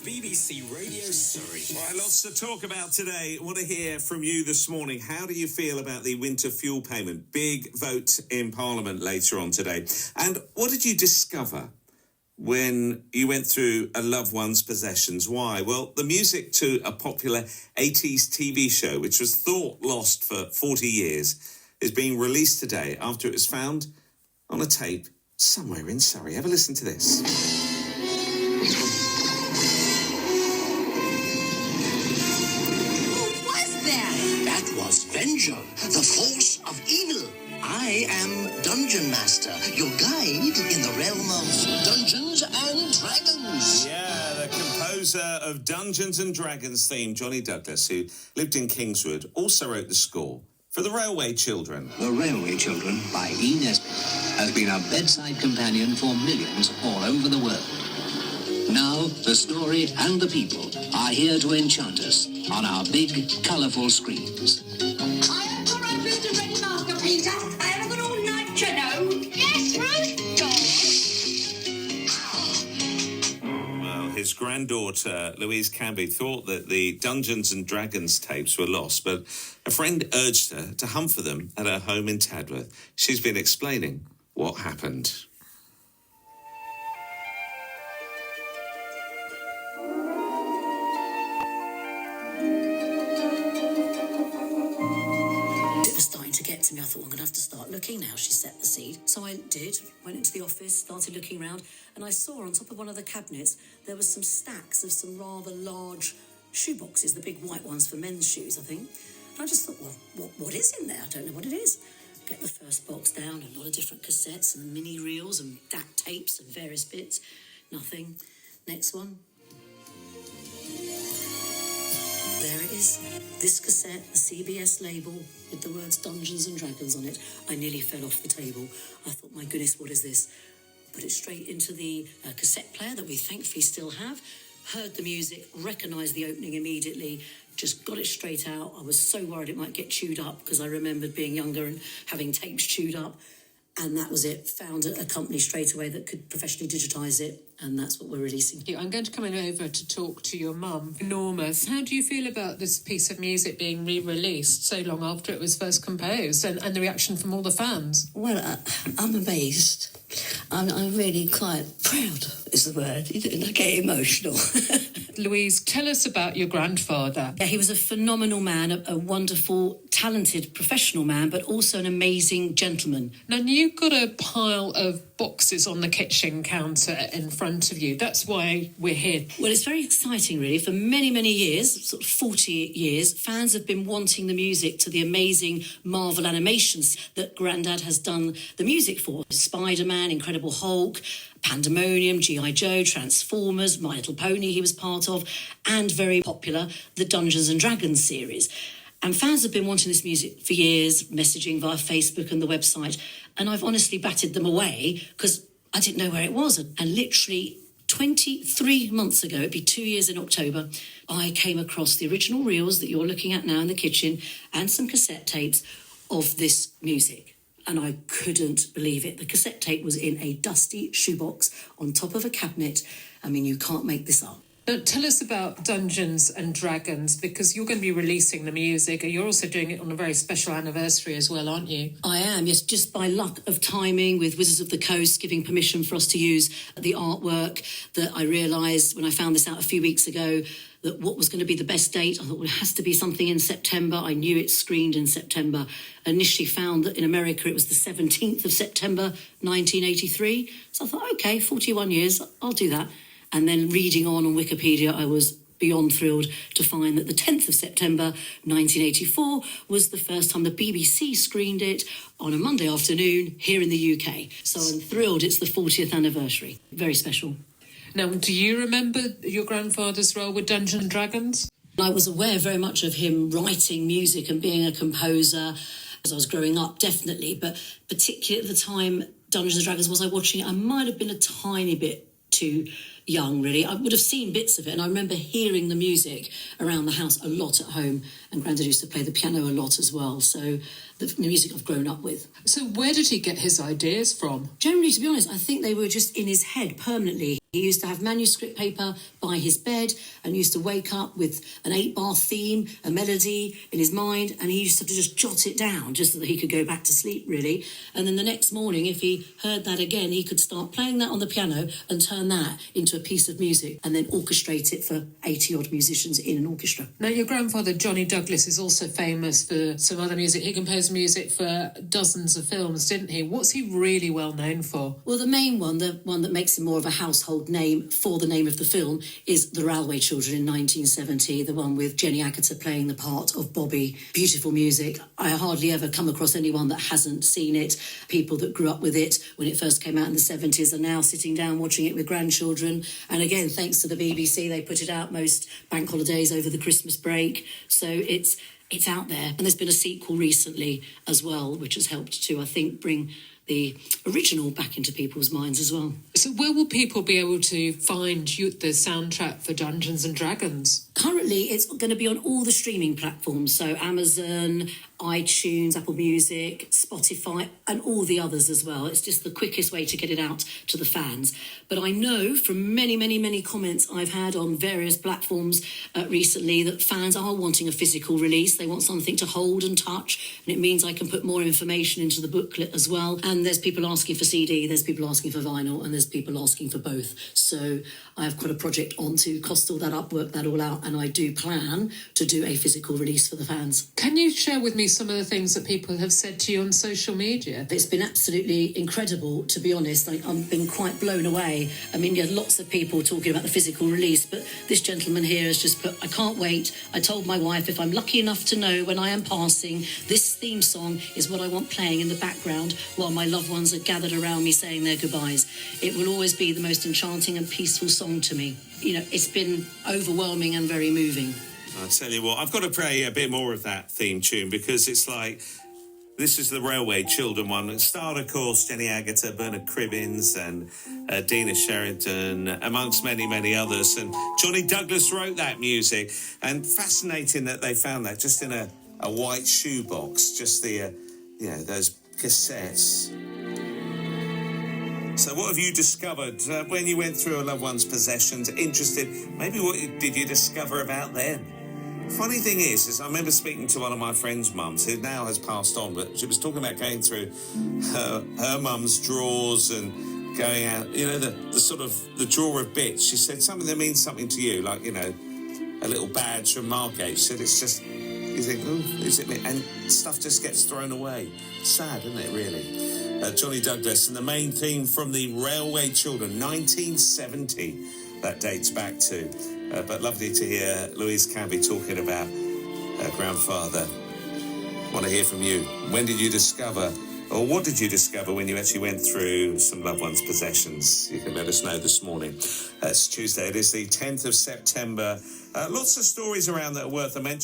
BBC Radio Surrey. Right, lots to talk about today. Want to hear from you this morning. How do you feel about the winter fuel payment? Big vote in Parliament later on today. And what did you discover when you went through a loved one's possessions? Why? Well, the music to a popular 80s TV show, which was thought lost for 40 years, is being released today after it was found on a tape somewhere in Surrey. Have a listen to this. That was Venger, the force of evil. I am Dungeon Master, your guide in the realm of Dungeons and Dragons. Yeah, the composer of Dungeons and Dragons theme, Johnny Douglas, who lived in Kingswood, also wrote the score for The Railway Children. The Railway Children by E. Nesbitt has been a bedside companion for millions all over the world. Now, the story and the people are here to enchant us on our big, colourful screens. I have got a bit of ready marker, Peter. I haven't got all night, you know. Yes, Ruth. Well, his granddaughter, Louise Canby, thought that the Dungeons and Dragons tapes were lost, but a friend urged her to hunt for them at her home in Tadworth. She's been explaining what happened. To me, I thought, well, I'm going to have to start looking now. She set the seed. So I did, went into the office, started looking around, and I saw on top of one of the cabinets, there was some stacks of some rather large shoe boxes, the big white ones for men's shoes, I think. And I just thought, well, what is in there? I don't know what it is. Get the first box down, a lot of different cassettes and mini reels and DAT tapes and various bits. Nothing. Next one. There it is. This cassette, the CBS label with the words Dungeons and Dragons on it. I nearly fell off the table. I thought, my goodness, what is this? Put it straight into the cassette player that we thankfully still have. Heard the music, recognised the opening immediately, just got it straight out. I was so worried it might get chewed up because I remembered being younger and having tapes chewed up. And that was it. Found a company straight away that could professionally digitise it, and that's what we're releasing. I'm going to come in over to talk to your mum, Enormous. How do you feel about this piece of music being re-released so long after it was first composed, and the reaction from all the fans? Well, I'm amazed. I'm really quite proud, is the word. I get emotional. Louise, tell us about your grandfather. Yeah, he was a phenomenal man, a wonderful, talented professional man, but also an amazing gentleman. Now, you've got a pile of boxes on the kitchen counter in front of you. That's why we're here. Well, it's very exciting, really. For many, many years, sort of 40 years, fans have been wanting the music to the amazing Marvel animations that Grandad has done the music for. Spider-Man, Incredible Hulk, Pandemonium, G.I. Joe, Transformers, My Little Pony he was part of, and very popular, the Dungeons and Dragons series. And fans have been wanting this music for years, messaging via Facebook and the website, and I've honestly batted them away because I didn't know where it was. And literally 23 months ago, it'd be 2 years in October, I came across the original reels that you're looking at now in the kitchen and some cassette tapes of this music. And I couldn't believe it. The cassette tape was in a dusty shoebox on top of a cabinet. I mean, you can't make this up. Now, tell us about Dungeons and Dragons, because you're going to be releasing the music, and you're also doing it on a very special anniversary as well, aren't you? I am, yes, just by luck of timing with Wizards of the Coast giving permission for us to use the artwork, that I realised when I found this out a few weeks ago that what was going to be the best date. I thought, well, it has to be something in September. I knew it screened in September. Initially found that in America it was the 17th of September, 1983. So I thought, OK, 41 years, I'll do that. And then reading on Wikipedia, I was beyond thrilled to find that the 10th of September 1984 was the first time the BBC screened it on a Monday afternoon here in the UK. So I'm thrilled it's the 40th anniversary. Very special. Now, do you remember your grandfather's role with Dungeons and Dragons? I was aware very much of him writing music and being a composer as I was growing up, definitely. But particularly at the time Dungeons and Dragons was I watching it, I might have been a tiny bit too young, really. I would have seen bits of it, and I remember hearing the music around the house a lot at home, and Grandad used to play the piano a lot as well, so the music I've grown up with. So where did he get his ideas from? Generally, to be honest, I think they were just in his head permanently. He used to have manuscript paper by his bed and used to wake up with an 8-bar theme, a melody in his mind, and he used to just jot it down just so that he could go back to sleep, really. And then the next morning, if he heard that again, he could start playing that on the piano and turn that into a piece of music and then orchestrate it for 80-odd musicians in an orchestra. Now, your grandfather, Johnny Douglas, is also famous for some other music. He composed music for dozens of films, didn't he? What's he really well known for? Well, the main one, the one that makes him more of a household name for the name of the film, is The Railway Children in 1970, the one with Jenny Agutter playing the part of Bobby. Beautiful music. I hardly ever come across anyone that hasn't seen it. People that grew up with it when it first came out in the 70s are now sitting down watching it with grandchildren. And again, thanks to the BBC, they put it out most bank holidays over the Christmas break. So it's out there. And there's been a sequel recently as well, which has helped to, I think, bring the original back into people's minds as well. So where will people be able to find the soundtrack for Dungeons and Dragons? Currently, it's going to be on all the streaming platforms, so Amazon, iTunes, Apple Music, Spotify, and all the others as well. It's just the quickest way to get it out to the fans. But I know from many, many, many comments I've had on various platforms recently that fans are wanting a physical release. They want something to hold and touch, and it means I can put more information into the booklet as well. And there's people asking for CD, there's people asking for vinyl, and there's people asking for both. So I have quite a project on to cost all that up, work that all out, and I do plan to do a physical release for the fans. Can you share with me some of the things that people have said to you on social media? It's been absolutely incredible, to be honest. I've been quite blown away. I mean, you had lots of people talking about the physical release, but this gentleman here has just put, I can't wait. I told my wife, if I'm lucky enough to know when I am passing, this theme song is what I want playing in the background while my loved ones are gathered around me saying their goodbyes. It will always be the most enchanting and peaceful song to me. You know, it's been overwhelming and very moving. I'll tell you what, I've got to play a bit more of that theme tune because it's like, this is the Railway Children one. It starred, of course, Jenny Agutter, Bernard Cribbins and Dina Sheridan, amongst many, many others. And Johnny Douglas wrote that music. And fascinating that they found that just in a white shoebox, just the, those cassettes. So what have you discovered when you went through a loved one's possessions? Interested, maybe what did you discover about them? Funny thing is I remember speaking to one of my friend's mums who now has passed on, but she was talking about going through her mum's drawers and going out, the sort of the drawer of bits. She said something that means something to you, like, a little badge from Margate. She said it's just, you think, oh, is it me? And stuff just gets thrown away. Sad, isn't it, really? Johnny Douglas and the main theme from the Railway Children, 1970, that dates back to. But lovely to hear Louise Canby talking about her grandfather. Want to hear from you. When did you discover, or what did you discover when you actually went through some loved one's possessions? You can let us know this morning. It's Tuesday. It is the 10th of September. Lots of stories around that are worth a mention.